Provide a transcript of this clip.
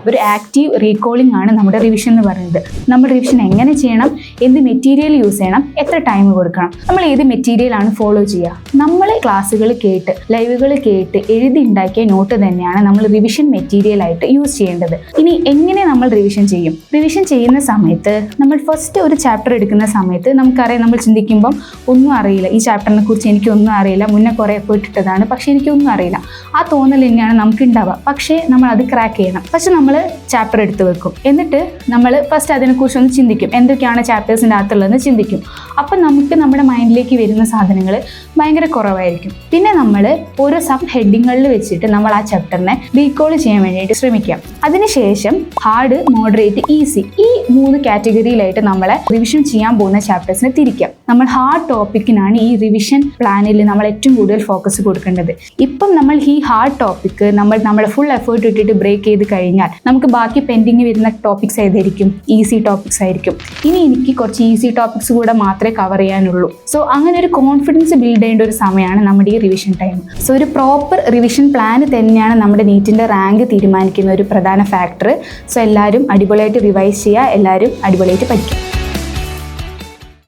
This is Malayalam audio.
ഒരു ആക്റ്റീവ് റീകോളിംഗ് ആണ് നമ്മുടെ റിവിഷൻ എന്ന് പറയുന്നത്. നമ്മൾ റിവിഷൻ എങ്ങനെ ചെയ്യണം, എന്ത് മെറ്റീരിയൽ യൂസ് ചെയ്യണം, എത്ര ടൈം കൊടുക്കണം, നമ്മൾ ഏത് മെറ്റീരിയലാണ് ഫോളോ ചെയ്യുക. നമ്മൾ ക്ലാസ്സുകൾ കേട്ട് ലൈവുകൾ കേട്ട് എഴുതി ഉണ്ടാക്കിയ നോട്ട് തന്നെയാണ് നമ്മൾ റിവിഷൻ മെറ്റീരിയൽ ആയിട്ട് യൂസ് ചെയ്യേണ്ടത്. ഇനി എങ്ങനെ നമ്മൾ റിവിഷൻ ചെയ്യും? റിവിഷൻ ചെയ്യുന്ന സമയത്ത് നമ്മൾ ഫസ്റ്റ് ഒരു ചാപ്റ്റർ എടുക്കുന്ന സമയത്ത് നമുക്കറിയാം, നമ്മൾ ചിന്തിക്കുമ്പം ഒന്നും അറിയില്ല, ഈ ചാപ്റ്ററിനെ കുറിച്ച് എനിക്കൊന്നും അറിയില്ല, മുന്നേ കുറേ എഫേർട്ട് ഇട്ടതാണ്, പക്ഷേ എനിക്കൊന്നും അറിയില്ല, ആ തോന്നൽ തന്നെയാണ് നമുക്ക് ഉണ്ടാവുക. പക്ഷേ നമ്മൾ അത് ക്രാക്ക് ചെയ്യണം. പക്ഷെ നമ്മൾ ചാപ്റ്റർ എടുത്ത് വെക്കും, എന്നിട്ട് നമ്മൾ ഫസ്റ്റ് അതിനെക്കുറിച്ച് ഒന്ന് ചിന്തിക്കും, എന്തൊക്കെയാണ് ചാപ്റ്റേഴ്സിൻ്റെ അകത്തുള്ളതെന്ന് ചിന്തിക്കും. അപ്പം നമുക്ക് നമ്മുടെ മൈൻഡിലേക്ക് വരുന്ന സാധനങ്ങൾ ഭയങ്കര കുറവായിരിക്കും. പിന്നെ നമ്മൾ ഓരോ സബ് ഹെഡിങ്ങുകളിൽ വെച്ചിട്ട് നമ്മൾ ആ ചാപ്റ്ററിനെ റീകോൾ ചെയ്യാൻ വേണ്ടിയിട്ട് ശ്രമിക്കാം. അതിനുശേഷം ഹാർഡ്, മോഡറേറ്റ്, ഈസി, ഈ 3 കാറ്റഗറിയിലായിട്ട് നമ്മളെ റിവിഷൻ ചെയ്യാൻ പോകുന്ന ചാപ്റ്റേഴ്സിനെ തിരിക്കാം. നമ്മൾ ഹാർഡ് ടോപ്പിക്കിനാണ് ഈ റിവിഷൻ പ്ലാനിൽ നമ്മൾ ഏറ്റവും കൂടുതൽ ഫോക്കസ് കൊടുക്കേണ്ടത്. ഇപ്പം നമ്മൾ ഈ ഹാർഡ് ടോപ്പിക്ക് നമ്മുടെ ഫുൾ എഫേർട്ട് ഇട്ടിട്ട് ബ്രേക്ക് ചെയ്ത് കഴിഞ്ഞാൽ നമുക്ക് ബാക്കി പെൻഡിങ് വരുന്ന ടോപ്പിക്സ് ഏതായിരിക്കും? ഈസി ടോപ്പിക്സ് ആയിരിക്കും. ഇനി എനിക്ക് കുറച്ച് ഈസി ടോപ്പിക്സ് കൂടെ മാത്രമേ കവർ ചെയ്യാനുള്ളൂ. സോ അങ്ങനെ ഒരു കോൺഫിഡൻസ് ബിൽഡ് ചെയ്യേണ്ട ഒരു സമയമാണ് നമ്മുടെ ഈ റിവിഷൻ ടൈം. സോ ഒരു പ്രോപ്പർ റിവിഷൻ പ്ലാൻ തന്നെയാണ് നമ്മുടെ നീറ്റിൻ്റെ റാങ്ക് തീരുമാനിക്കുന്ന ഒരു പ്രധാന ഫാക്ടർ. സോ എല്ലാവരും അടിപൊളിയായിട്ട് റിവൈസ് ചെയ്യുക, എല്ലാവരും അടിപൊളിയായിട്ട് പഠിക്കുക.